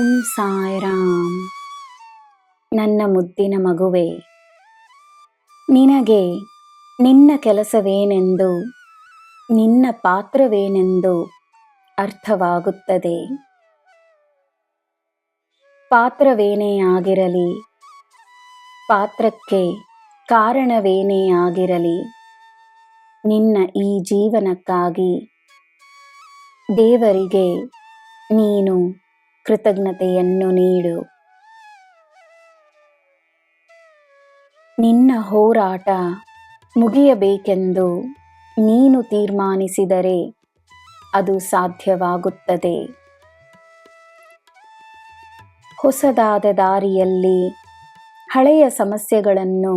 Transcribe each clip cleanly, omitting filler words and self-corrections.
ಓಂ ಸಾಯಿರಾಮ್. ನನ್ನ ಮುದ್ದಿನ ಮಗುವೆ, ನಿನಗೆ ನಿನ್ನ ಕೆಲಸವೇನೆಂದು, ನಿನ್ನ ಪಾತ್ರವೇನೆಂದು ಅರ್ಥವಾಗುತ್ತದೆ. ಪಾತ್ರವೇನೇ ಆಗಿರಲಿ, ಪಾತ್ರಕ್ಕೆ ಕಾರಣವೇನೇ ಆಗಿರಲಿ, ನಿನ್ನ ಈ ಜೀವನಕ್ಕಾಗಿ ದೇವರಿಗೆ ನೀನು ಕೃತಜ್ಞತೆಯನ್ನು ನೀಡು. ನಿನ್ನ ಹೋರಾಟ ಮುಗಿಯಬೇಕೆಂದು ನೀನು ತೀರ್ಮಾನಿಸಿದರೆ ಅದು ಸಾಧ್ಯವಾಗುತ್ತದೆ. ಹೊಸದಾದ ದಾರಿಯಲ್ಲಿ ಹಳೆಯ ಸಮಸ್ಯೆಗಳನ್ನು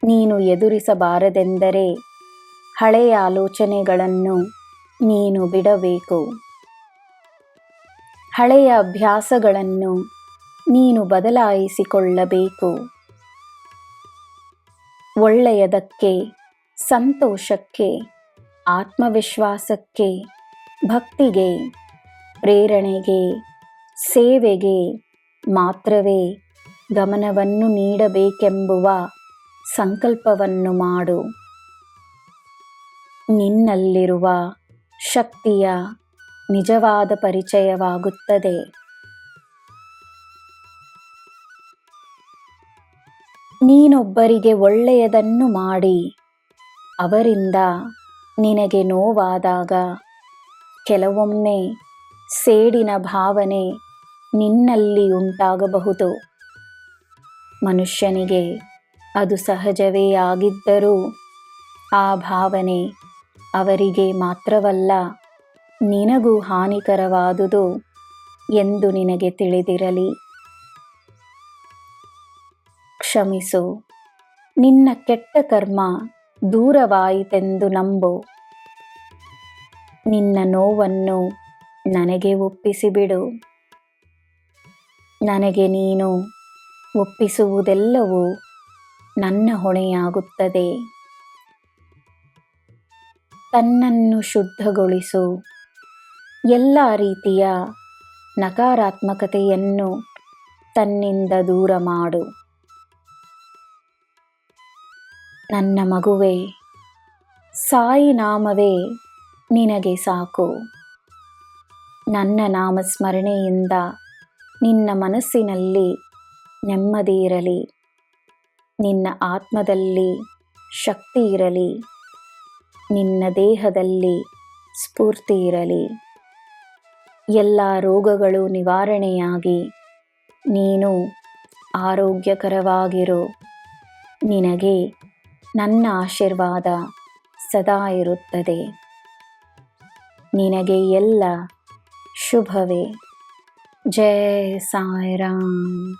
ನೀನು ಎದುರಿಸಬಾರದೆಂದರೆ ಹಳೆಯ ಆಲೋಚನೆಗಳನ್ನು ನೀನು ಬಿಡಬೇಕು. ಹಳೆಯ ಅಭ್ಯಾಸಗಳನ್ನು ನೀನು ಬದಲಾಯಿಸಿಕೊಳ್ಳಬೇಕು. ಒಳ್ಳೆಯದಕ್ಕೆ, ಸಂತೋಷಕ್ಕೆ, ಆತ್ಮವಿಶ್ವಾಸಕ್ಕೆ, ಭಕ್ತಿಗೆ, ಪ್ರೇರಣೆಗೆ, ಸೇವೆಗೆ ಮಾತ್ರವೇ ಗಮನವನ್ನು ನೀಡಬೇಕೆಂಬುವ ಸಂಕಲ್ಪವನ್ನು ಮಾಡು. ನಿನ್ನಲ್ಲಿರುವ ಶಕ್ತಿಯ ನಿಜವಾದ ಪರಿಚಯವಾಗುತ್ತದೆ. ನೀನೊಬ್ಬರಿಗೆ ಒಳ್ಳೆಯದನ್ನು ಮಾಡಿ ಅವರಿಂದ ನಿನಗೆ ನೋವಾದಾಗ ಕೆಲವೊಮ್ಮೆ ಸೇಡಿನ ಭಾವನೆ ನಿನ್ನಲ್ಲಿ ಉಂಟಾಗಬಹುದು. ಮನುಷ್ಯನಿಗೆ ಅದು ಸಹಜವೇ ಆಗಿದ್ದರೂ ಆ ಭಾವನೆ ಅವರಿಗೆ ಮಾತ್ರವಲ್ಲ, ನಿನಗೂ ಹಾನಿಕರವಾದುದು ಎಂದು ನಿನಗೆ ತಿಳಿದಿರಲಿ. ಕ್ಷಮಿಸು. ನಿನ್ನ ಕೆಟ್ಟ ಕರ್ಮ ದೂರವಾಯಿತೆಂದು ನಂಬು. ನಿನ್ನ ನೋವನ್ನು ನನಗೆ ಒಪ್ಪಿಸಿಬಿಡು. ನನಗೆ ನೀನು ಒಪ್ಪಿಸುವುದೆಲ್ಲವೂ ನನ್ನ ಹೊಣೆಯಾಗುತ್ತದೆ. ತನ್ನನ್ನು ಶುದ್ಧಗೊಳಿಸು. ಎಲ್ಲ ರೀತಿಯ ನಕಾರಾತ್ಮಕತೆಯನ್ನು ತನ್ನಿಂದ ದೂರ ಮಾಡು. ನನ್ನ ಮಗುವೆ, ಸಾಯಿ ನಾಮವೇ ನಿನಗೆ ಸಾಕು. ನನ್ನ ನಾಮಸ್ಮರಣೆಯಿಂದ ನಿನ್ನ ಮನಸ್ಸಿನಲ್ಲಿ ನೆಮ್ಮದಿ ಇರಲಿ, ನಿನ್ನ ಆತ್ಮದಲ್ಲಿ ಶಕ್ತಿ ಇರಲಿ, ನಿನ್ನ ದೇಹದಲ್ಲಿ ಸ್ಫೂರ್ತಿ ಇರಲಿ. ಎಲ್ಲ ರೋಗಗಳು ನಿವಾರಣೆಯಾಗಿ ನೀನು ಆರೋಗ್ಯಕರವಾಗಿರು. ನಿನಗೆ ನನ್ನ ಆಶೀರ್ವಾದ ಸದಾ ಇರುತ್ತದೆ. ನಿನಗೆ ಎಲ್ಲ ಶುಭವೇ. ಜೈ ಸಾಯಿರಾಮ್.